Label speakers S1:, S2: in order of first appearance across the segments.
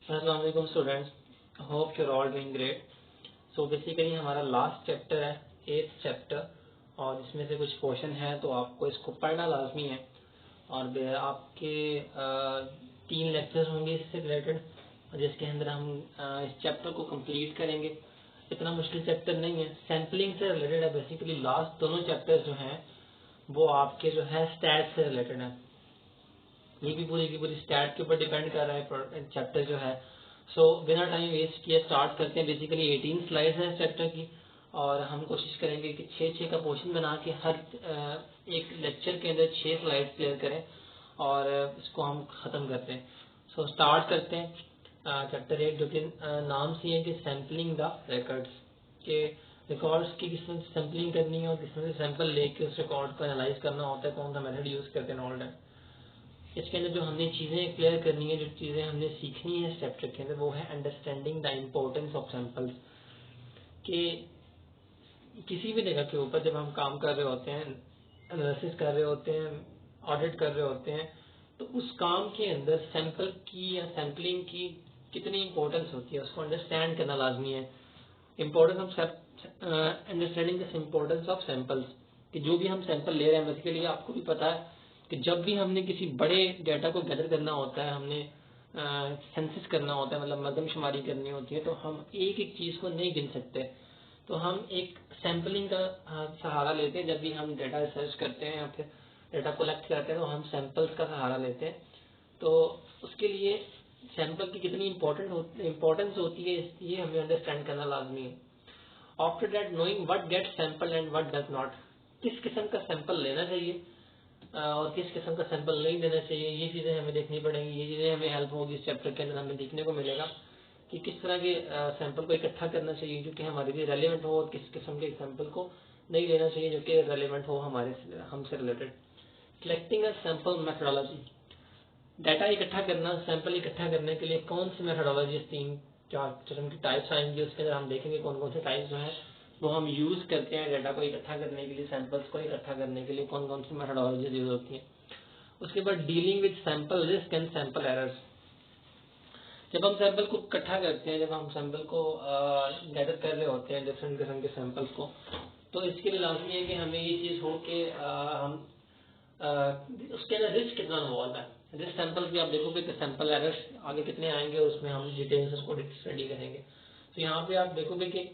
S1: अस्सलाम वालेकुम students, hope your all doing great. So basically हमारा लास्ट चैप्टर है 8th चैप्टर, और इसमें से कुछ पोर्शन है तो आपको इसको पढ़ना लाजमी है। और आपके 3 लेक्चर्स होंगे इससे रिलेटेड, जिसके अंदर हम इस चैप्टर को कंप्लीट करेंगे। इतना मुश्किल चैप्टर नहीं है, सैम्पलिंग से रिलेटेड है। बेसिकली लास्ट दोनों चैप्टर्स जो हैं वो आपके जो है स्टैट से रिलेटेड है। ये भी पूरी की पूरी स्टैट के ऊपर डिपेंड कर रहा है चैप्टर जो है। सो बिना टाइम वेस्ट किए स्टार्ट करते हैं। बेसिकली 18 स्लाइड्स हैं इस चैप्टर की, और हम कोशिश करेंगे कि 6-6 का पोर्शन बना के हर एक लेक्चर के अंदर 6 स्लाइड्स क्लियर करें और इसको हम ख़त्म करते हैं। सो स्टार्ट करते हैं चैप्टर 8, जो कि नाम से है कि सैम्पलिंग द रिकॉर्ड्स, के रिकॉर्ड्स की किसमें सैम्पलिंग करनी है और किसमें से सैंपल लेके उस रिकॉर्ड को एनालाइज करना होता है, कौन सा मेथड यूज़ करते हैं ऑल दैट। इसके अंदर जो हमने चीज़ें क्लियर करनी है, जो चीज़ें हमने सीखनी है इस चैप्टर के अंदर, वो है understanding the importance of samples. कि किसी भी जगह के ऊपर जब हम काम कर रहे होते हैं, एनालिसिस कर रहे होते हैं, ऑडिट कर रहे होते हैं, तो उस काम के अंदर सैंपल की या सैम्पलिंग की कितनी इंपॉर्टेंस होती है उसको अंडरस्टैंड करना लाजमी है। Importance of understanding the importance of samples, कि जो भी हम सैंपल ले रहे हैं, बेसिकली आपको भी पता है कि जब भी हमने किसी बड़े डाटा को गैदर करना होता है, हमने सेंसिस करना होता है, मतलब मरदमशुमारी करनी होती है, तो हम एक एक चीज़ को नहीं गिन सकते। तो हम एक सैंपलिंग का सहारा लेते हैं। जब भी हम डाटा रिसर्च करते हैं या फिर डाटा कलेक्ट करते हैं तो हम सैंपल्स का सहारा लेते हैं। तो उसके लिए सैंपल की कितनी इम्पोर्टेंस होती है, ये हमें अंडरस्टैंड करना लाजमी है। After that knowing what gets sample and what does not, किस किस्म का सैंपल लेना चाहिए और किस किस्म का सैंपल नहीं देना चाहिए, ये चीज़ें हमें देखनी पड़ेंगी। ये चीज़ें हमें हेल्प होगी इस चैप्टर के अंदर, हमें देखने को मिलेगा कि किस तरह के सैंपल को इकट्ठा करना चाहिए जो कि हमारे लिए रेलिवेंट हो, और किस किस्म के सैंपल को नहीं लेना चाहिए जो कि रेलिवेंट हो हमसे related. Collecting a sample methodology, data इकट्ठा करना, सैंपल इकट्ठा करने के लिए कौन सी मेथोडोलॉजी, 3-4 किस्म की टाइप्स आएंगी, उसके अंदर हम देखेंगे कौन कौन से टाइप्स जो है वो हम यूज करते हैं डाटा को इकट्ठा करने के लिए, सैंपल्स को इकट्ठा करने के लिए कौन कौन सी मेथोडोलॉजीज यूज होती हैं। उसके बाद dealing with sample risk and sample errors, जब हम सैंपल को इकट्ठा करते हैं, जब हम सैंपल को गैदर कर रहे होते हैं डिफरेंट किस्म के सैंपल्स को, तो इसके लिए लाजमी है कि हमें ये चीज़ हो कि हम उसके अंदर रिस्क कितना इन्वॉल्व है। रिस्क सैंपल भी आप देखोगे कि सैंपल एरर्स आगे कितने आएंगे, उसमें हम डिटेल से उसको स्टडी करेंगे। तो यहाँ पे आप देखोगे कि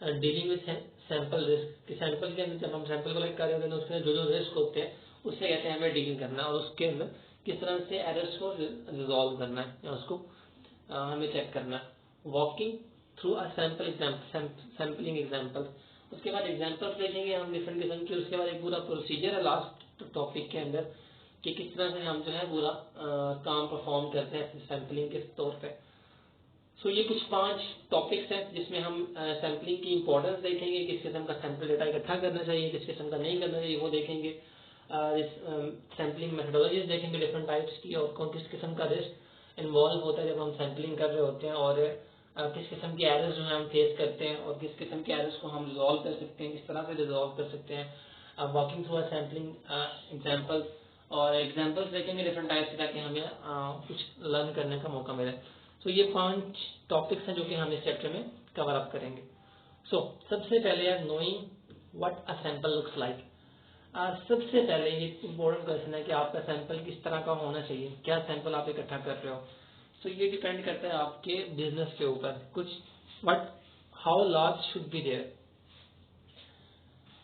S1: डीलिंग विद सैंपल रिस्क, कि सैंपल के अंदर जब हम सैंपल कलेक्ट कर रहे होते हैं तो उसके जो जो रिस्क होते हैं उससे कहते हैं हमें डीलिंग करना है, और उसके अंदर किस तरह से एरर्स को रिजॉल्व करना है या उसको हमें चेक करना है। Walking through a sample sampling example, उसके बाद एग्जाम्पल्स देखेंगे हम डिफरेंट किस्म के। उसके बाद एक पूरा प्रोसीजर है लास्ट टॉपिक के अंदर कि किस तरह से हम जो है पूरा काम परफॉर्म करते हैं सैम्पलिंग के तौर पे। सो ये कुछ 5 टॉपिक्स हैं जिसमें हम सैम्पलिंग की इंपॉर्टेंस देखेंगे, किस किस्म का सैंपल डेटा इकट्ठा करना चाहिए, किस किस्म का नहीं करना चाहिए वो देखेंगे। सैम्पलिंग मेथोडोलॉजीज देखेंगे डिफरेंट टाइप्स की, और कौन किस किस्म का रिस्क इन्वॉल्व होता है जब हम सैम्पलिंग कर रहे होते हैं, और किस किस्म के एरर्स जो है हम फेस करते हैं, और किस किस्म के एरर्स को हम रिजॉल्व कर सकते हैं, किस तरह से रिजॉल्व कर सकते हैं। वॉकिंग थ्रू सैम्पलिंग एग्जाम्पल्स, और एग्जाम्पल्स देखेंगे डिफरेंट टाइप्स के, ताकि हमें कुछ लर्न करने का मौका मिले। तो ये 5 टॉपिक्स हैं जो कि हम इस चैप्टर में कवर अप करेंगे। सो सबसे पहले है knowing what a sample looks like. सबसे पहले ये इम्पोर्टेंट क्वेश्चन है कि आपका सैंपल किस तरह का होना चाहिए, क्या सैंपल आप इकट्ठा कर रहे हो। तो ये डिपेंड करता है आपके बिजनेस के ऊपर कुछ। But how large should be there,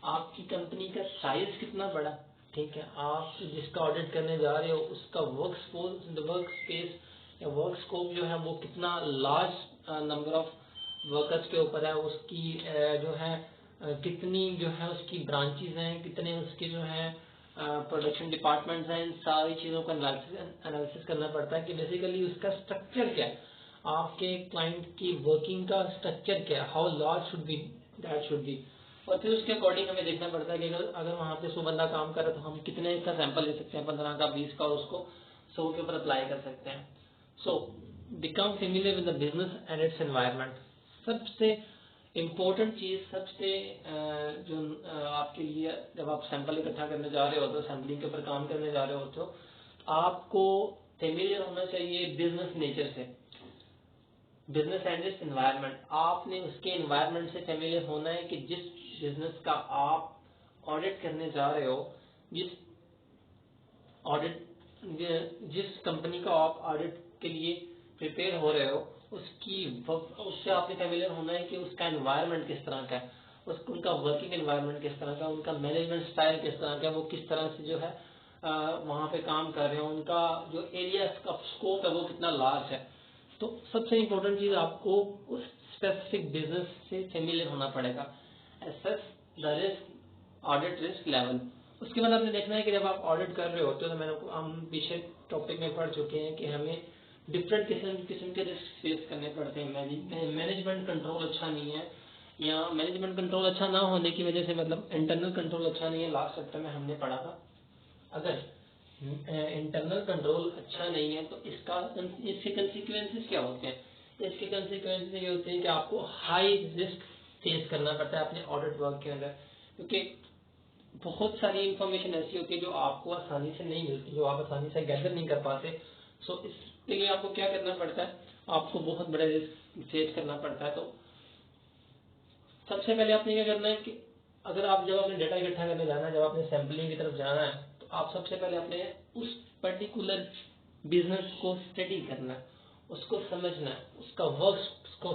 S1: आपकी कंपनी का साइज कितना बड़ा, ठीक है, आप जिसका ऑडिट करने जा रहे हो उसका वर्क स्पेस या वर्क स्कोप जो है वो कितना लार्ज नंबर ऑफ वर्कर्स के ऊपर है, उसकी जो है कितनी जो है उसकी ब्रांचेस हैं, कितने उसके जो है प्रोडक्शन डिपार्टमेंट्स हैं। इन सारी चीज़ों का एनालिसिस करना पड़ता है कि बेसिकली उसका स्ट्रक्चर क्या है, आपके क्लाइंट की वर्किंग का स्ट्रक्चर क्या है, how large should B that should be. और फिर उसके अकॉर्डिंग हमें देखना पड़ता है कि अगर वहाँ पे 100 बंदा काम कर रहा है तो हम कितने का सैंपल ले सकते हैं, 15 का, 20 का, और उसको 100 के ऊपर अप्लाई कर सकते हैं। So become familiar with the business and it's environment. सबसे इम्पोर्टेंट चीज़, सबसे जो आपके लिए जब आप सैंपल इकट्ठा करने जा रहे होते हो, सैम्पलिंग के ऊपर काम करने जा रहे होते हो, आपको फेमिलियर होना चाहिए बिजनेस नेचर से। बिजनेस एंड इट्स एनवायरनमेंट, आपने उसके एनवायरनमेंट से फेमिलियर होना है कि जिस बिजनेस का आप ऑडिट करने जा रहे हो, जिस ऑडिट जिस कंपनी का आप ऑडिट के लिए प्रिपेयर हो रहे हो, उससे आपने फेमिलियर होना है कि उसका एनवायरनमेंट किस तरह का है, उनका वर्किंग एनवायरनमेंट किस तरह का, उनका मैनेजमेंट स्टाइल किस तरह का, वो किस तरह से जो है वहाँ पे काम कर रहे हैं, उनका जो एरिया का स्कोप है वो कितना लार्ज है। तो सबसे इम्पोर्टेंट चीज आपको उस स्पेसिफिक बिजनेस से फेमिलियर होना पड़ेगा। Assess the risk, audit risk level. उसके बाद आपने देखना है कि जब आप ऑडिट कर रहे होते हो, तो हम पीछे टॉपिक में पढ़ चुके हैं कि हमें डिफरेंट किस्म के रिस्क फेस करने पड़ते हैं। मैनेजमेंट कंट्रोल अच्छा नहीं है, या मैनेजमेंट कंट्रोल अच्छा ना होने की वजह से मतलब इंटरनल कंट्रोल अच्छा नहीं है। लास्ट चैप्टर में हमने पढ़ा था, अगर इंटरनल कंट्रोल अच्छा नहीं है तो इसके कंसिक्वेंसेस क्या होते हैं। इसके कंसिक्वेंसेस ये होते हैं कि आपको हाई रिस्क फेस करना पड़ता है अपने ऑडिट वर्क के अंदर, क्योंकि बहुत सारी इंफॉर्मेशन ऐसी होती है जो आपको आसानी से नहीं मिलती, जो आप आसानी से गैदर नहीं कर पाते। सो इसके लिए आपको क्या करना पड़ता है, आपको बहुत बड़ा रिस्क फेस करना पड़ता है। तो सबसे पहले आपने क्या करना है कि अगर आप जब अपने डेटा इकट्ठा करने जाना है, जब आपने सैम्पलिंग की तरफ जाना है, तो आप सबसे पहले अपने उस पर्टिकुलर बिजनेस को स्टडी करना है, उसको समझना है, उसका वर्क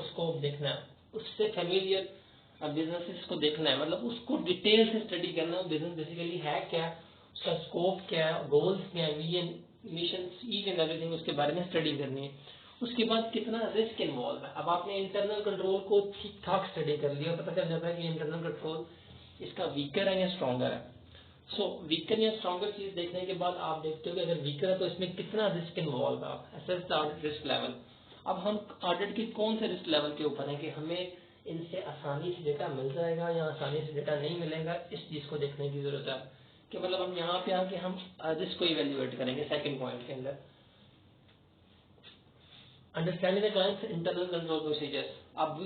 S1: स्कोप देखना है, उससे फेमिलियर बिजनेसेस को देखना है, मतलब उसको डिटेल से स्टडी करना है। बिजनेस बेसिकली है क्या, उसका स्कोप क्या है, गोल्स क्या है, मिशन, ईच एंड एवरीथिंग उसके बारे में स्टडी करनी है। उसके बाद कितना रिस्क इन्वॉल्व है। अब आपने इंटरनल कंट्रोल को ठीक ठाक स्टडी कर लिया, पता चल जाता है कि इंटरनल कंट्रोल इसका वीकर है या स्ट्रॉन्गर है। सो वीकर या स्ट्रॉन्गर चीज देखने के बाद आप देखते हो कि अगर वीकर है तो इसमें कितना रिस्क इन्वॉल्व है। आप assess the audit risk level. अब हम ऑडिट के कौन से रिस्क लेवल के ऊपर है कि हमें इनसे आसानी से डेटा मिल जाएगा या आसानी से डेटा नहीं मिलेगा, इस चीज को देखने की जरूरत है। कि मतलब हम यहाँ पे आके हम रिस्क को इवेल्युएट करेंगे सेकंड पॉइंट के अंदर। Understanding the clients internal control procedures. अब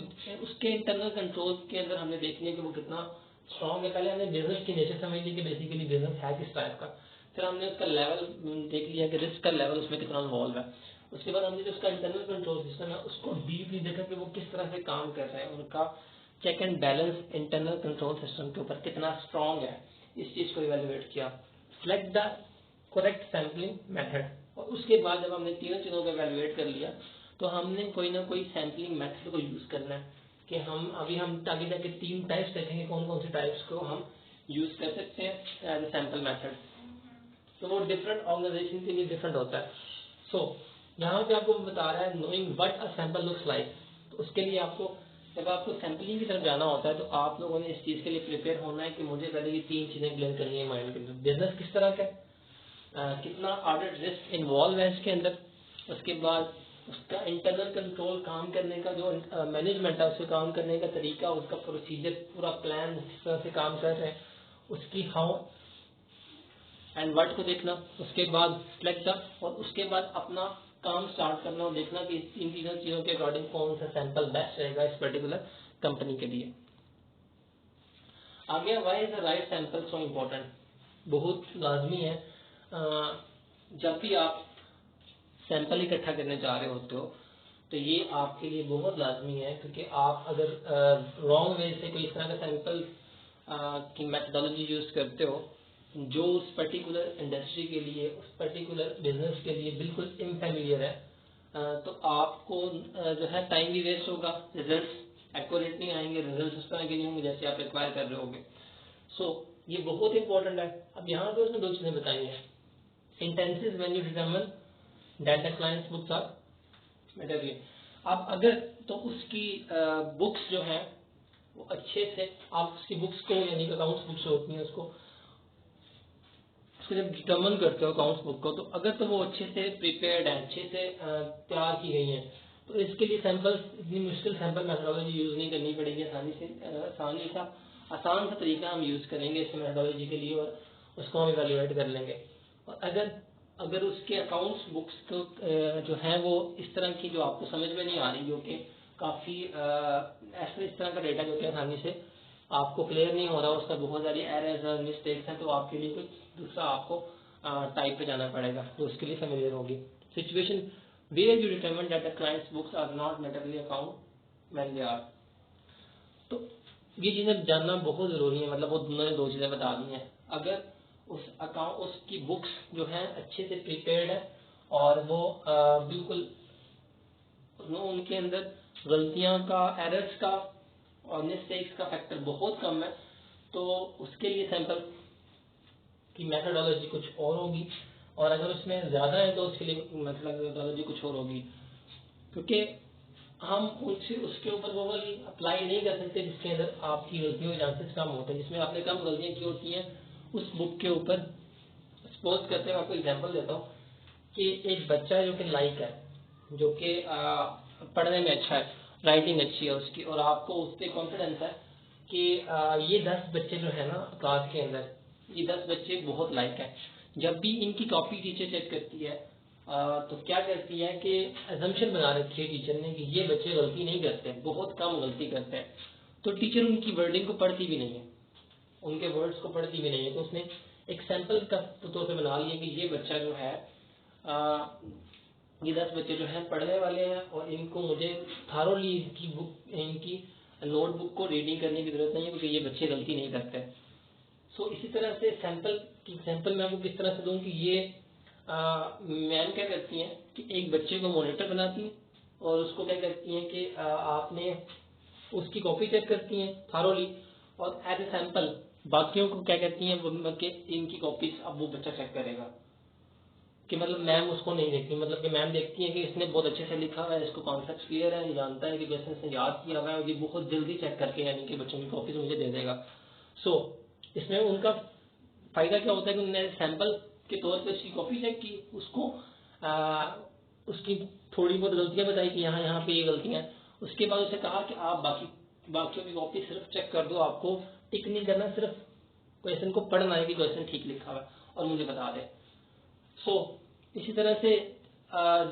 S1: उसके इंटरनल कंट्रोल के अंदर हमने देख लिया कि वो कितना स्ट्रॉन्ग है। पहले हमने बिजनेस की नेचर समझ ली कि बेसिकली बिजनेस है किस टाइप का, फिर हमने उसका लेवल देख लिया कि रिस्क का लेवल उसमें कितना इन्वॉल्व है। उसके बाद हमने जो उसका इंटरनल कंट्रोल सिस्टम है उसको डीपली देखा कि वो किस तरह से काम कर रहे हैं, उनका check and balance internal control system के ऊपर कितना स्ट्रॉन्ग है, इस चीज को इवेल्युएट किया। Select the correct sampling method. और उसके बाद जब हमने तीनों चीजों को इवेल्युएट कर लिया तो हमने कोई ना कोई सैम्पलिंग मेथड को यूज करना है कि हम आगे जाके 3 टाइप्स देखेंगे, कौन कौन से टाइप्स को हम यूज कर सकते हैं एज ए सैम्पल मेथड। तो वो डिफरेंट ऑर्गेनाइजेशन के लिए डिफरेंट होता है। सो यहाँ पे आपको बता रहा है knowing what a sample looks like. तो उसके लिए आपको जब आपको सैम्पलिंग की तरफ जाना होता है तो आप लोगों ने इस चीज के लिए प्रिपेयर होना है कि मुझे पहले ये 3 चीजें क्लियर करनी है माइंड के अंदर। बिजनेस किस तरह का कितना ऑडिट रिस्क इन्वॉल्व है इसके अंदर, उसके बाद उसका इंटरनल कंट्रोल काम करने का जो मैनेजमेंट है उसके काम करने का तरीका, उसका प्रोसीजर, पूरा प्लान किस तरह से काम कर रहे हैं, उसकी हाउ एंड व्हाट को देखना। उसके बाद सिलेक्ट और उसके बाद अपना काम स्टार्ट करना और देखना कि इन तीनों चीजों के अकॉर्डिंग कौन सा सैंपल बेस्ट रहेगा इस पर्टिकुलर कंपनी के लिए। आगे why is the right sample so important. बहुत लाजमी है जब भी आप सैंपल इकट्ठा करने जा रहे होते हो तो ये आपके लिए बहुत लाजमी है, क्योंकि आप अगर रॉन्ग वे से कोई इस तरह का सैंपल की मेथडोलॉजी यूज करते हो जो उस पर्टिकुलर इंडस्ट्री के लिए, उस पर्टिकुलर बिजनेस के लिए बिल्कुल इनफेमिलियर है, तो आपको जो है टाइम भी वेस्ट होगा, रिजल्ट एक्यूरेट नहीं आएंगे, रिजल्ट उस तरह के नहीं होंगे जैसे आप रिक्वायर कर रहे होगे। सो ये बहुत इंपॉर्टेंट है। अब यहाँ पे उसने 2 चीजें बताई हैं। Intensive when you determine that the clients books are material. अब अगर तो उसकी बुक्स जो है वो अच्छे से आप उसकी बुक्स को, यानी अकाउंट्स बुक्स होती हैं उसको जब डिटर्मन करते हो अकाउंट्स बुक को, तो अगर तो वो अच्छे से प्रिपेयर्ड है, अच्छे से तैयार की गई है, तो इसके लिए सैंपल इतनी मुश्किल सैंपल मेथोडोलॉजी यूज नहीं करनी पड़ेगी। आसान सा तरीका हम यूज करेंगे इस मेथोडोलॉजी के लिए और उसको हम इवेल्युएट कर लेंगे। और अगर उसके अकाउंट्स बुक्स को जो है वो इस तरह की जो आपको समझ में नहीं आ रही, जो कि काफी ऐसे इस तरह का डेटा जो कि आसानी से आपको क्लियर नहीं हो रहा, उसका बहुत सारी एरर्स और मिस्टेक्स हैं, तो आपके लिए कुछ दूसरा आपको टाइप पे जाना पड़ेगा जो उसके लिए फेमिलियर होगी। Situation where you determine that the client's books are not materially account when they are। तो ये चीजें जानना बहुत जरूरी है, मतलब वो दोनों ने दो चीजें बता दी हैं। अगर उस अकाउंट उसकी बुक्स जो है अच्छे से प्रिपेयर्ड है और वो बिल्कुल उनके अंदर गलतियां का, एरर्स का और मिस्टेक्स का फैक्टर बहुत कम है, तो उसके लिए सैंपल की मेथोडोलॉजी कुछ और होगी, और अगर उसमें ज्यादा है तो उसके लिए मेथोडोलॉजी कुछ और होगी, क्योंकि हम उसके ऊपर वो वाली अप्लाई नहीं कर सकते जिसके अंदर आपकी गलतियों के चांसेस कम होते हैं, जिसमें आपने कम गलतियां की होती हैं उस बुक के ऊपर। सपोज करते हैं, आपको एग्जांपल देता हूँ कि एक बच्चा जो कि लाइक है, जो कि पढ़ने में अच्छा है, राइटिंग अच्छी है उसकी, और आपको उस पर कॉन्फिडेंस है कि ये 10 बच्चे जो है ना क्लास के अंदर, ये 10 बच्चे बहुत लाइक है। जब भी इनकी कॉपी टीचर चेक करती है तो क्या करती है कि अजम्पशन बना रखी है टीचर ने कि ये बच्चे गलती नहीं करते, बहुत कम गलती करते हैं, तो टीचर उनकी वर्डिंग को पढ़ती भी नहीं है, उनके वर्ड्स को पढ़ती भी नहीं है। तो उसने एक सैंपल का तौर पे बना लिया कि ये बच्चा जो है ये 10 बच्चे जो हैं पढ़ने वाले हैं और इनको मुझे थारोली इनकी बुक, इनकी नोटबुक को रीडिंग करने की जरूरत नहीं है, क्योंकि ये बच्चे गलती नहीं करते। सो इसी तरह से सैंपल मैं आपको किस तरह से दूं कि ये मैम क्या करती हैं कि एक बच्चे को मॉनिटर बनाती हैं और उसको क्या करती हैं कि आपने उसकी कॉपी चेक करती हैं थारोली, और एज ए सैंपल बाकियों को क्या कहती हैं कि इनकी कॉपीज अब वो बच्चा चेक करेगा, कि मतलब मैम उसको नहीं देखती, मतलब कि मैम देखती है कि इसने बहुत अच्छे से लिखा हुआ है, इसको कॉन्सेप्ट क्लियर है, ये जानता है कि क्वेश्चन इसने याद किया हुआ है, और ये बहुत जल्दी चेक करके यानी कि बच्चों की कॉपीज मुझे दे देगा। सो इसमें उनका फायदा क्या होता है कि उन्होंने सैंपल के तौर पे उसकी कॉपी चेक की, उसको उसकी थोड़ी बहुत गलतियां बताई कि यहाँ यहाँ पे ये गलतियां, उसके बाद उसे कहा कि आप बाकियों की कॉपी सिर्फ चेक कर दो, आपको टिक नहीं करना, सिर्फ क्वेश्चन को पढ़ना है कि क्वेश्चन ठीक लिखा हुआ है और मुझे बता दे। सो इसी तरह से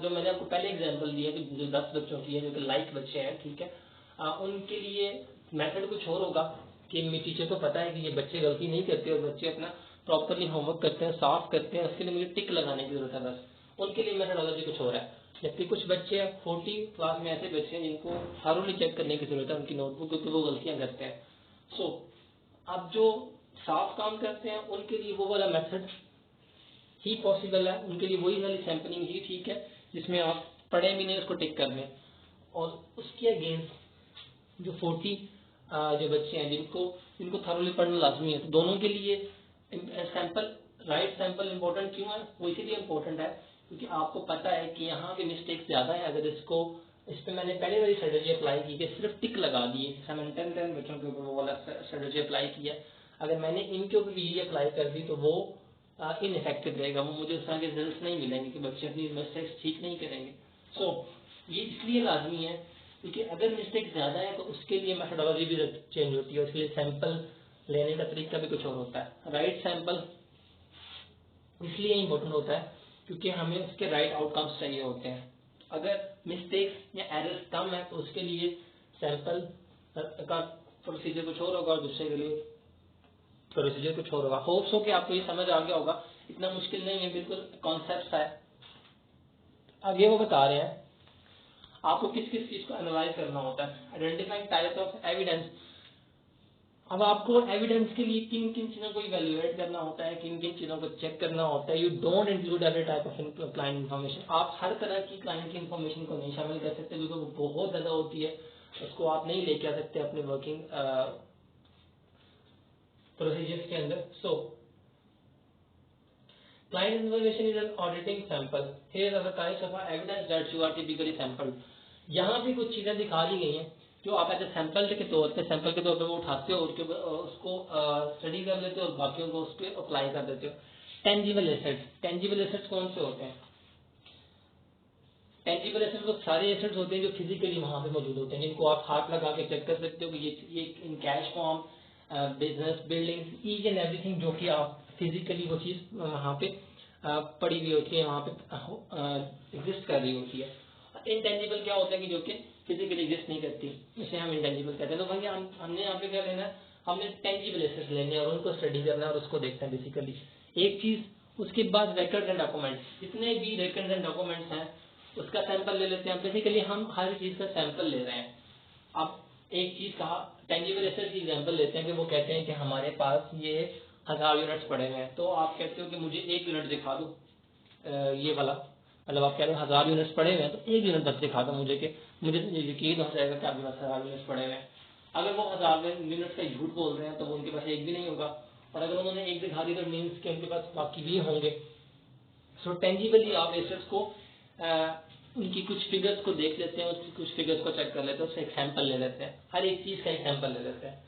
S1: जो मैंने आपको पहले एग्जांपल दिया कि जो 10 बच्चों की है जो कि लाइक बच्चे हैं, ठीक है, उनके लिए मेथड कुछ और होगा कि मेरी टीचर को पता है कि ये बच्चे गलती नहीं करते और बच्चे अपना प्रॉपरली होमवर्क करते हैं, साफ करते हैं, उसके लिए मुझे टिक लगाने की जरूरत है बस, उनके लिए मेथडोलॉजी कुछ और है। जबकि कुछ बच्चे 40 क्लास में ऐसे बच्चे हैं जिनको थारोली चेक करने की जरूरत है उनकी नोटबुक, क्योंकि वो गलतियां करते हैं। सो अब जो साफ काम करते हैं उनके लिए वो वाला मेथड ही पॉसिबल है, उनके लिए वही वाली सैंपलिंग ही ठीक है जिसमें आप पढ़े भी नहीं उसको टिक कर लें। और उसके अगेंस्ट जो 40 जो बच्चे हैं जिनको थारोली पढ़ना लाजमी है, तो दोनों के लिए सैंपल, राइट सैंपल इंपॉर्टेंट क्यों है? वो इसीलिए इंपॉर्टेंट है क्योंकि आपको पता है कि यहाँ पे मिस्टेक्स ज्यादा है। अगर इस पे मैंने पहले वाली स्ट्रेटेजी अप्लाई की कि सिर्फ टिक लगा दिए, मैंने 10 बच्चों के ऊपर वो वाला स्ट्रेटेजी अप्लाई किया, अगर मैंने इनके ऊपर भी ये अप्लाई कर दी तो वो इनइफेक्टिव रहेगा, वो मुझे उस तरह के रिजल्ट नहीं मिलेंगे कि बच्चे अपनी मिस्टेक्स ठीक नहीं करेंगे। सो ये इसलिए लाजमी है क्योंकि अगर मिस्टेक ज्यादा है तो उसके लिए मेथोडोलॉजी भी चेंज होती है, उसके लिए सैंपल लेने का तरीका भी कुछ और होता है। राइट सैंपल इसलिए इम्पोर्टेंट होता है क्योंकि हमें उसके राइट आउटकम्स चाहिए होते हैं। अगर मिस्टेक्स या एरर्स कम है तो उसके लिए सैंपल का प्रोसीजर कुछ और होगा और दूसरे के लिए प्रोसीजर कुछ और होगा। होप्स हो कि आपको ये समझ आ गया होगा, इतना मुश्किल नहीं है, बिल्कुल कॉन्सेप्ट है। आगे वो बता रहे हैं आपको किस किस चीज को एनालाइज करना होता है। आइडेंटिफाइंग टाइप्स ऑफ एविडेंस, अब आपको एविडेंस के लिए किन किन चीजों को इवैल्यूएट करना होता है, किन किन चीजों को चेक करना होता है। You don't include every type of client information, आप हर तरह की क्लाइंट की इन्फॉर्मेशन को नहीं शामिल कर सकते क्योंकि वो बहुत ज्यादा होती है, उसको आप नहीं लेके आ सकते अपने वर्किंग प्रोसीजर्स के अंदर। So client information is an auditing sample, here are the types of evidence that you are typically sampled. यहाँ भी कुछ चीजें दिखा दी गई हैं जो आप ऐसे सैंपल के तौर पे वो उठाते हो, उसको स्टडी कर लेते हो और बाकियों को उस पर अप्लाई कर देते हो। टेंजिबल एसेट्स कौन से होते हैं? टेंजिबल एसेट्स वो सारे एसेट्स होते हैं जो फिजिकली वहां पे मौजूद होते हैं, जिनको आप हाथ लगा के चेक कर सकते हो कि ये in cash form, business, buildings, each and everything जो कि आप फिजिकली वो चीज वहां पे पड़ी हुई होती है, वहां पे एग्जिस्ट कर रही होती है। इंटेंजिबल क्या होता है कि जो कि फिजिकली एग्जिस्ट नहीं करती, इसे हम इंटेंजिबल कहते हैं। तो भैया हमने यहाँ पे क्या लेना है, हमने टेंजिबल एसेट्स लेने हैं और उनको स्टडी करना है और उसको देखना है बेसिकली एक चीज। उसके बाद रिकॉर्ड्स एंड डॉक्यूमेंट्स, जितने भी रिकॉर्ड्स एंड डॉक्यूमेंट्स हैं उसका सैंपल ले लेते हैं। बेसिकली हम हर चीज का सैंपल ले रहे हैं। अब एक चीज का टेंजिबल एसेट की एग्जांपल लेते हैं कि वो कहते हैं कि हमारे पास ये 1000 यूनिट्स पड़े हुए हैं, तो आप कहते हो कि मुझे 1 यूनिट दिखा दो, ये वाला, मतलब आप कह रहे हो 1000 यूनिट्स पड़े हुए हैं तो 1 यूनिट बस दिखा दो मुझे, कि मुझे यकीन हो जाएगा कि आपके पास 1000 यूनिट्स पड़े हुए हैं। अगर वो 1000 यूनिट्स का झूठ बोल रहे हैं तो वो उनके पास एक भी नहीं होगा, और अगर उन्होंने एक दिखा दी तो मीन्स कि उनके पास बाकी भी होंगे। सो टेंजिबली आप एसेट्स को उनकी कुछ फिगर्स को देख लेते हैं, उसकी कुछ फिगर्स को चेक कर लेते हैं, उससे एक सैंपल ले लेते हैं, हर एक चीज का एक सैंपल ले लेते हैं।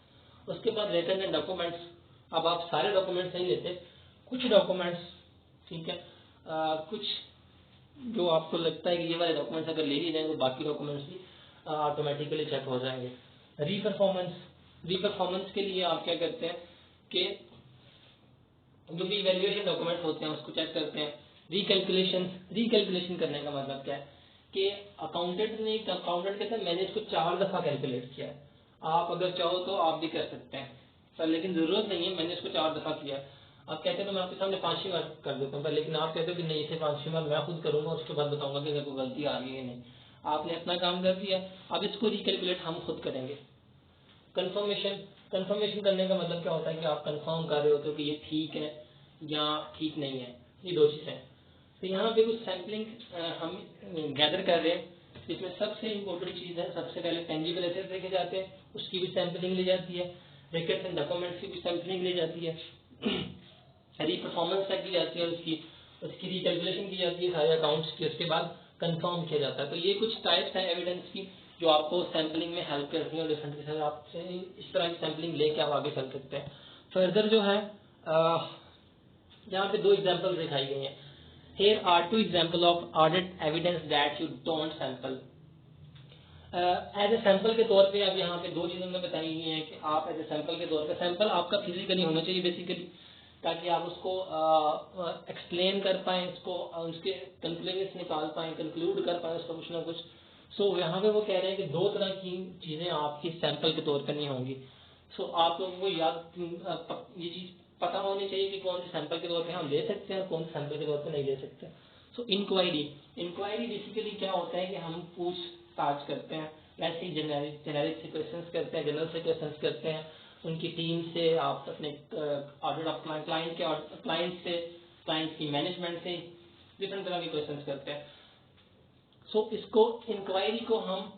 S1: उसके बाद रिटर्न एंड डॉक्यूमेंट्स। अब आप सारे डॉक्यूमेंट्स नहीं लेते, कुछ डॉक्यूमेंट्स, ठीक है, कुछ जो आपको लगता है कि ये वाले डॉक्यूमेंट्स अगर ले लिए जाएंगे तो बाकी डॉक्यूमेंट्स भी ऑटोमेटिकली चेक हो जाएंगे। रीपरफॉर्मेंस के लिए आप क्या करते हैं कि जो भी इवैल्यूएशन डॉक्यूमेंट्स होते हैं उसको चेक करते हैं। रिकैलकुलेशन करने का मतलब क्या है कि अकाउंटेंट कहता है मैंने इसको 4 दफा कैलकुलेट किया है। आप अगर चाहो तो आप भी कर सकते हैं, पर लेकिन जरूरत नहीं है मैंने इसको 4 दफा किया है। आप कहते हैं तो मैं आपके सामने 5वीं बार कर देता हूँ, पर लेकिन आप कहते हो कि नहीं, इसे 5वीं बार मैं खुद करूंगा, उसके बाद बताऊंगा कि मेरे को गलती आ रही है नहीं। आपने अपना काम कर दिया, अब इसको रिकैलकुलेट हम खुद करेंगे। कंफर्मेशन करने का मतलब क्या होता है कि आप कंफर्म कर रहे होते हो कि ये ठीक है या ठीक नहीं है, ये 2 चीजें। तो यहाँ पे कुछ सैम्पलिंग हम गैदर कर रहे हैं। इसमें सबसे इम्पोर्टेंट चीज है, सबसे पहले टेंजिबल एसेट्स देखे जाते हैं, उसकी भी सैम्पलिंग ली जाती है। रिकॉर्ड्स एंड डॉक्यूमेंट्स की भी सैम्पलिंग ली जाती है। परफॉर्मेंस चेक की जाती है, उसकी रिकैलकुलेशन की जाती है सारे अकाउंट्स की, उसके बाद कंफर्म किया जाता है। तो ये कुछ टाइप्स हैं एविडेंस की जो आपको सैम्पलिंग में हेल्प करती है, और डिफरेंट के साथ आप इस तरह की सैम्पलिंग लेके आप आगे चल सकते हैं। फर्दर जो है यहाँ पे 2 एग्जांपल दिखाई गई हैं। Here are 2 examples of audit evidence that you don't sample. As a sample के तौर पे अब यहाँ पे 2 चीजें हमने बताई गई हैं कि आप एज ए सैंपल के तौर पे, सैंपल आपका फिजिकली होना चाहिए बेसिकली, ताकि आप उसको एक्सप्लेन कर पाएं, इसको उसके कंक्लूजन निकाल पाएं, कंक्लूड कर पाएं उसका कुछ ना कुछ। सो यहाँ पे वो कह रहे हैं कि 2 तरह की चीजें आपकी सैंपल के तौर पे नहीं होंगी। सो आप लोगों को ये चीज पता होनी चाहिए कि कौन से सैंपल के तौर पे हम ले सकते हैं और कौन से सैंपल के तौर पे नहीं ले सकते। सो इंक्वायरी बेसिकली क्या होता है कि हम पूछताछ करते हैं, वैसे ही जेनेरिक से क्वेश्चंस करते हैं, जनरल से क्वेश्चंस करते हैं उनकी टीम से, आप अपने ऑडिट ऑफ क्लाइंट की मैनेजमेंट से डिफरेंट तरह के क्वेश्चंस करते हैं। सो इसको इंक्वायरी को हम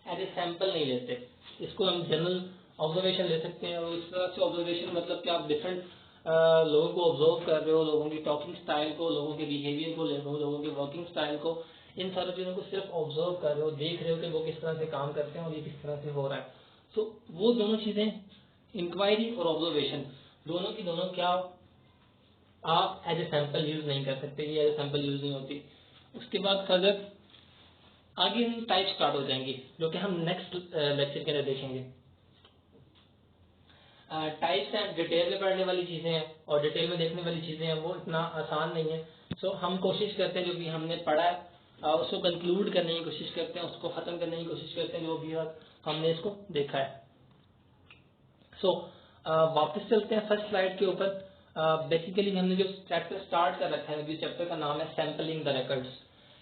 S1: एज ए सैंपल नहीं लेते, इसको हम जनरल ऑब्जर्वेशन ले सकते हैं। और इस तरह से ऑब्जर्वेशन मतलब कि आप डिफरेंट लोगों को ऑब्जर्व कर रहे हो, लोगों की टॉकिंग स्टाइल को, लोगों के बिहेवियर को ले रहे हो, लोगों के वर्किंग स्टाइल को, इन सारी चीजों को सिर्फ ऑब्जर्व कर रहे हो, देख रहे हो कि वो किस तरह से काम करते हैं और ये किस तरह से हो रहा है। सो वो दोनों चीजें, इंक्वायरी और ऑब्जर्वेशन, दोनों की दोनों क्या आप एज ए सैंपल यूज नहीं कर सकते, ये एज ए सैंपल यूज नहीं होती। उसके बाद फर्दर आगे हम टाइप स्टार्ट हो जाएंगी, जो कि हम नेक्स्ट लेक्चर के अंदर देखेंगे। टाइप्स हैं, डिटेल में पढ़ने वाली चीजें हैं और डिटेल में देखने वाली चीजें हैं, वो इतना आसान नहीं है। सो हम कोशिश करते हैं जो भी हमने पढ़ा है उसको कंक्लूड करने की कोशिश करते हैं, उसको खत्म करने की कोशिश करते हैं जो भी हमने इसको देखा है। सो वापस चलते हैं फर्स्ट स्लाइड के ऊपर। बेसिकली हमने जो चैप्टर स्टार्ट कर रखा है, चैप्टर का नाम है सैम्पलिंग द रिकॉर्ड्स,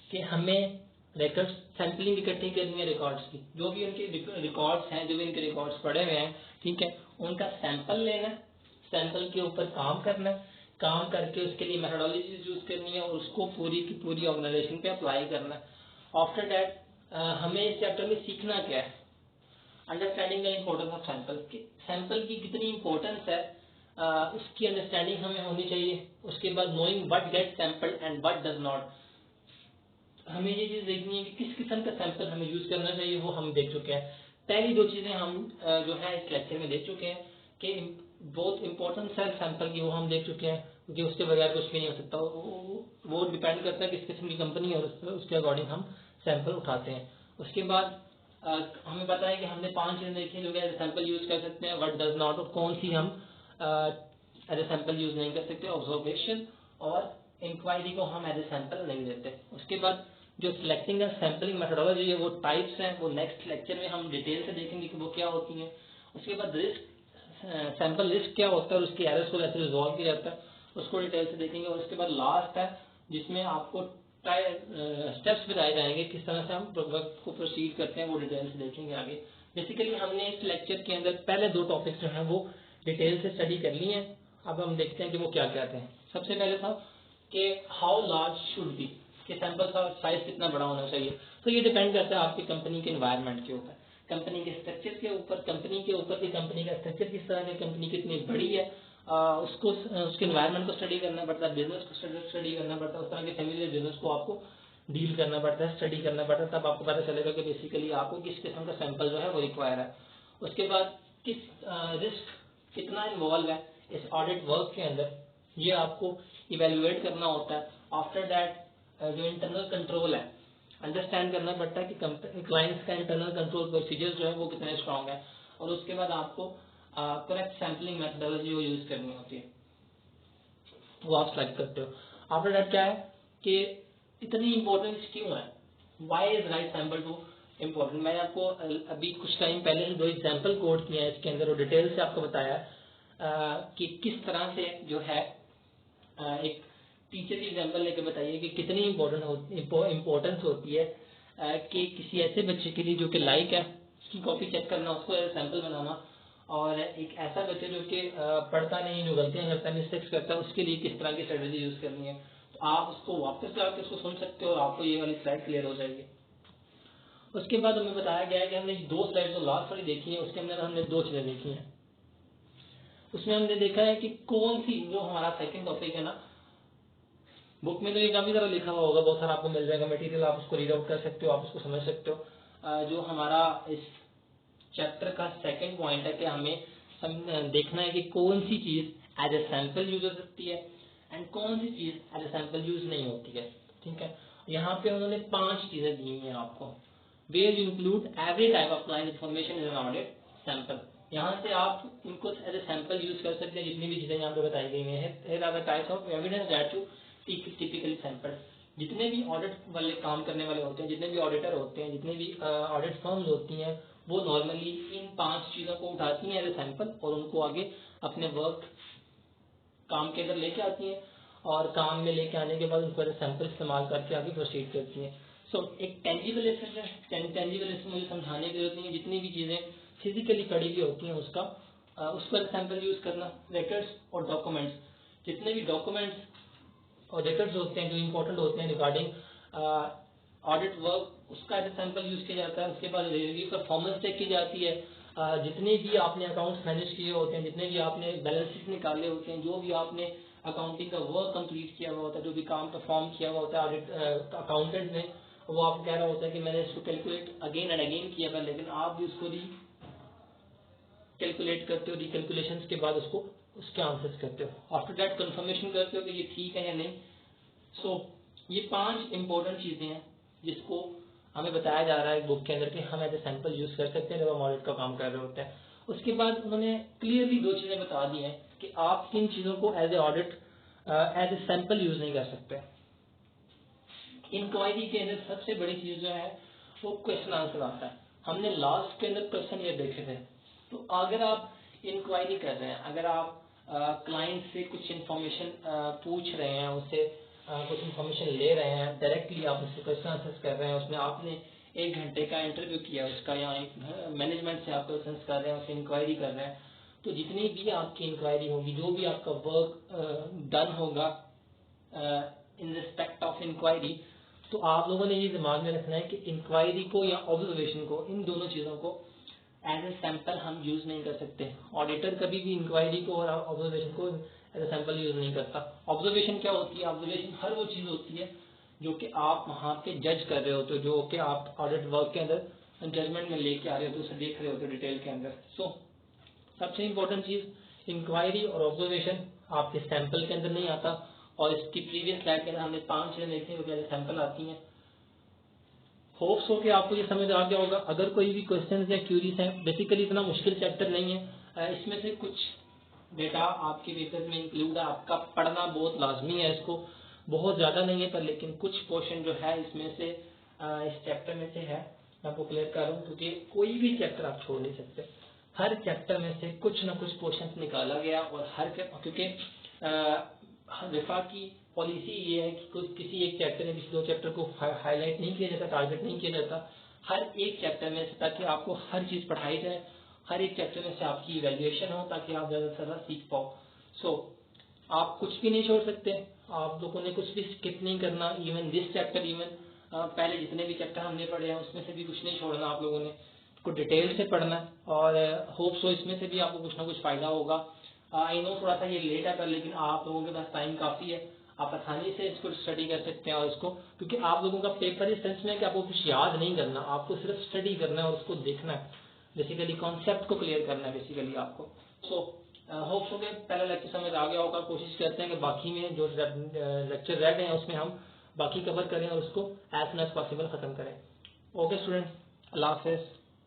S1: कि हमें रिकॉर्ड्स सैम्पलिंग इकट्ठी करनी है रिकॉर्ड्स की, जो भी उनके रिकॉर्ड्स हैं, जो भी इनके रिकॉर्ड्स पड़े हुए हैं, ठीक है, उनका सैंपल लेना, सैंपल के ऊपर काम करना, काम करके उसके लिए मेथोडोलॉजी यूज करनी है और उसको पूरी की पूरी ऑर्गेनाइजेशन पे अप्लाई करना है। आफ्टर दैट हमें इस चैप्टर में सीखना क्या है, understanding the importance of sample की कितनी इंपॉर्टेंस है, उसकी अंडरस्टैंडिंग हमें होनी चाहिए। उसके बाद knowing what get sampled and what does not, हमें ये चीज देखनी है कि किस किस्म का सैंपल हमें यूज करना चाहिए, वो हम देख चुके हैं। पहली 2 चीजें हम जो है इस लेक्चर में देख चुके हैं कि बहुत इंपॉर्टेंट है सैंपल की, वो हम देख चुके हैं, क्योंकि उसके बगैर कुछ भी नहीं हो सकता। वो डिपेंड करता है किस किस्म की कंपनी है और उसके अकॉर्डिंग हम सैंपल उठाते हैं। उसके बाद हमें पता है कि हमने 5 चीजें देखी जो एज सैंपल यूज कर सकते हैं, व्हाट डज नॉट, और कौन सी हम एज ए सैंपल यूज नहीं कर सकते, ऑब्जर्वेशन और इंक्वायरी को हम एज ए सैंपल नहीं लेते। उसके बाद जो सिलेक्टिंग एंड सैंपलिंग मेथोडोलॉजी है, वो टाइप्स हैं, वो नेक्स्ट लेक्चर में हम डिटेल से देखेंगे कि वो क्या होती हैं। उसके बाद रिस्क, सैंपल रिस्क क्या होता है और उसकी एरर्स को कैसे रिजॉल्व किया जाता है, उसको डिटेल से देखेंगे। और उसके बाद लास्ट है जिसमें आपको स्टेप्स बताए जाएंगे किस तरह से हम वर्क को प्रोसीड करते हैं, वो डिटेल से देखेंगे आगे। बेसिकली हमने इस लेक्चर के अंदर पहले 2 टॉपिक्स जो हैं वो डिटेल से स्टडी कर ली हैं। अब हम देखते हैं कि वो क्या कहते हैं। सबसे पहले था कि हाउ लार्ज शुड बी, कि सैंपल का साइज कितना बड़ा होना चाहिए। तो ये डिपेंड करता है आपकी कंपनी के एनवायरनमेंट के ऊपर, कंपनी के स्ट्रक्चर के ऊपर, कंपनी के ऊपर की कंपनी का स्ट्रक्चर किस तरह है, कंपनी कितनी बड़ी है, उसको उसके एनवायरनमेंट को स्टडी करना पड़ता है, बिजनेस को स्टडी करना पड़ता है, उस तरह के फैमिली बिजनेस को आपको डील करना पड़ता है, स्टडी करना पड़ता है, तब आपको पता चलेगा कि बेसिकली आपको किस किस्म का सैंपल जो है वो रिक्वायर है। उसके बाद किस रिस्क कितना इन्वॉल्व है इस ऑडिट वर्क के अंदर, ये आपको इवेल्युएट करना होता है। आफ्टर दैट जो इंटरनल कंट्रोल है, अंडरस्टैंड करना पड़ता है कि क्लाइंट्स का इंटरनल कंट्रोल प्रोसीजर जो है वो कितने स्ट्रॉन्ग है। और उसके बाद आपको करेक्ट सैम्पलिंग मेथोडोलॉजी वो यूज करनी होती है, वो आप सेलेक्ट करते हो। आफ्टर दैट क्या है कि इतनी इंपॉर्टेंस क्यों है, why is right sample too important. मैंने आपको अभी कुछ टाइम पहले ही 2 एग्जाम्पल कोड किए हैं इसके अंदर, और डिटेल से आपको बताया कि किस तरह से जो है एक टीचर की एग्जाम्पल लेके बताइए कि कितनी इम्पोर्टेंस होती है कि किसी ऐसे बच्चे के लिए जो कि लाइक है उसकी कॉपी चेक करना, उसको सैंपल बनाना, और एक ऐसा बच्चा जो कि पढ़ता नहीं, जो गलतियां करता है, मिस्टेक्स करता है, उसके लिए किस तरह की स्ट्रेटेजी यूज करनी है। तो आप उसको वापस जाकर उसको सुन सकते हो और आपको ये वाली स्लाइड क्लियर हो जाएगी। उसके बाद हमें बताया गया है कि हमने 2 स्लाइड जो लास्ट वाली देखी है उसके अंदर हमने 2 चीजें देखी हैं। उसमें हमने देखा है कि कौन सी, जो हमारा सेकंड टॉपिक है ना, बुक में तो ये काफी सारा लिखा हुआ होगा, बहुत सारा आपको मिल जाएगा मटेरियल, आप उसको रीड आउट कर सकते हो, आप उसको समझ सकते हो। जो हमारा इस चैप्टर का सेकंड पॉइंट है कि हमें देखना है कि कौन सी चीज एज ए सैंपल यूज हो सकती है एंड कौन सी चीज एज ए सैंपल यूज नहीं होती है। ठीक है, यहाँ पे उन्होंने 5 चीजें दी हुई हैं आपको। Where you include every type of client information in an audit sample. यहाँ से आप इनको एज ए सैंपल यूज कर सकते हैं, जितनी भी चीजें यहाँ पे बताई गई हैं। Here are the types of evidence that you typically sample. जितने भी ऑडिट वाले काम करने वाले होते हैं, जितने भी ऑडिटर होते हैं, जितने भी ऑडिट फर्म्स होती हैं, वो नॉर्मली इन 5 चीजों को उठाती हैं एज ए सैंपल और उनको आगे अपने वर्क काम के अंदर लेके आती हैं, और काम में लेके आने के बाद उनको एज ए सैंपल इस्तेमाल करके आगे प्रोसीड करती हैं। सो एक टेंजिबल एसेट है, टेंजिबल एसेट मुझे समझाने की जरूरत नहीं है, जितनी भी चीजें फिजिकली पड़ी हुई होती हैं उसको एज सैंपल यूज करना। रिकॉर्ड्स और डॉक्यूमेंट्स, जितने भी डॉक्यूमेंट्स और रिकॉर्ड्स होते हैं जो इम्पोर्टेंट होते हैं रिगार्डिंग ऑडिट वर्क, उसका एज सैंपल यूज किया जाता है। उसके बाद रिव्यू परफॉर्मेंस चेक की जाती है। जितने भी आपने अकाउंट्स मैनेज किए होते हैं, जितने भी आपने बैलेंस शीट निकाले होते हैं, जो भी आपने अकाउंटिंग का वर्क कंप्लीट किया हुआ होता है, जो भी काम परफॉर्म किया हुआ होता है ऑडिट अकाउंटेंट ने, वो आपको कह रहा होता है कि मैंने इसको कैलकुलेट अगेन एंड अगेन किया था, लेकिन आप भी उसको कैलकुलेट करते हो, रिकैलकुलेशंस के बाद उसके आंसर्स करते हो। आफ्टर दैट कंफर्मेशन करते हो कि ये ठीक है या नहीं। सो ये 5 इंपॉर्टेंट चीजें हैं जिसको हमें बताया जा रहा है बुक के अंदर कि हम एज ए सैंपल यूज कर सकते हैं जब हम ऑडिट का काम कर रहे होते हैं। उसके बाद उन्होंने क्लियरली 2 चीजें बता दी हैं कि आप किन चीजों को as a audit as a sample use नहीं कर सकते। इंक्वायरी के अंदर सबसे बड़ी चीज जो है वो क्वेश्चन आंसर आता है। हमने लास्ट के अंदर क्वेश्चन ये देखे थे। तो अगर आप इंक्वायरी कर रहे हैं, अगर आप क्लाइंट से कुछ इंफॉर्मेशन पूछ रहे हैं, उससे कुछ इंफॉर्मेशन ले रहे हैं, डायरेक्टली आप उससे क्वेश्चन आंसर कर रहे हैं, उसमें आपने 1 घंटे का इंटरव्यू किया उसका, या मैनेजमेंट से आप क्वेश्चन कर रहे हैं, उससे इंक्वायरी कर रहे हैं, तो जितनी भी आपकी इंक्वायरी होगी, जो भी आपका वर्क डन होगा इन रिस्पेक्ट ऑफ इंक्वायरी, तो आप लोगों ने ये दिमाग में रखना है कि इंक्वायरी को या ऑब्जर्वेशन को, इन दोनों चीजों को एज ए सैंपल हम यूज नहीं कर सकते। ऑडिटर कभी भी इंक्वायरी को और ऑब्जर्वेशन को एज ए सैंपल यूज नहीं करता। ऑब्जर्वेशन क्या होती है? ऑब्जर्वेशन हर वो चीज होती है जो कि आप वहां पे जज कर रहे होते हो, जो कि आप ऑडिट वर्क के अंदर जजमेंट में लेके आ रहे होते हो, उसे देख रहे होते हो डिटेल के अंदर। सो सबसे इंपॉर्टेंट चीज इंक्वायरी और ऑब्जर्वेशन आपके सैंपल के अंदर नहीं आता, और इसकी प्रीवियस स्लाइड के अंदर हमने 5 चीजें देखी जो कि सैंपल आती हैं। होप्स हो कि आपको ये समझ आ गया होगा। अगर कोई भी क्वेश्चन या क्यूरीज हैं, बेसिकली इतना मुश्किल चैप्टर नहीं है, इसमें से कुछ डेटा आपके पेपर में इंक्लूड है, आपका पढ़ना बहुत लाजमी है, इसको बहुत ज्यादा नहीं है पर लेकिन कुछ पोर्शन जो है इसमें से इस चैप्टर में से है, मैं आपको क्लियर कर रहा हूँ, क्योंकि कोई भी चैप्टर आप छोड़ नहीं सकते। हर चैप्टर में से कुछ ना कुछ पोर्शन निकाला गया, और हर क्योंकि विफाक की पॉलिसी ये है कि किसी एक चैप्टर में किसी दो चैप्टर को हाईलाइट नहीं किया जाता, टारगेट नहीं किया जाता, हर एक चैप्टर में से, ताकि आपको हर चीज पढ़ाई जाए, हर एक चैप्टर में से आपकी इवैल्यूएशन हो, ताकि आप ज्यादा से ज्यादा सीख पाओ। सो आप कुछ भी नहीं छोड़ सकते, आप लोगों ने कुछ भी स्किप नहीं करना, इवन दिस चैप्टर, इवन पहले जितने भी चैप्टर हमने पढ़े हैं उसमें से भी कुछ नहीं छोड़ना, आप लोगों ने इसको डिटेल से पढ़ना है, और होप सो इसमें से भी आपको कुछ ना कुछ फायदा होगा। आई नो थोड़ा सा ये लेट है, पर लेकिन आप लोगों के पास टाइम काफी है, आप आसानी से इसको स्टडी कर सकते हैं, और इसको, क्योंकि आप लोगों का पेपर इस सेंस में है कि आपको कुछ याद नहीं करना, आपको सिर्फ स्टडी करना है और उसको देखना है, बेसिकली कॉन्सेप्ट को क्लियर करना है बेसिकली आपको। सो होप सो के पहला लेक्चर समझ आ गया होगा। कोशिश करते हैं कि बाकी में जो लेक्चर रह गए हैं उसमें हम बाकी कवर करें और उसको एज सुन एज पॉसिबल खत्म करें। ओके स्टूडेंट्स, अल्लाह हाफिज़।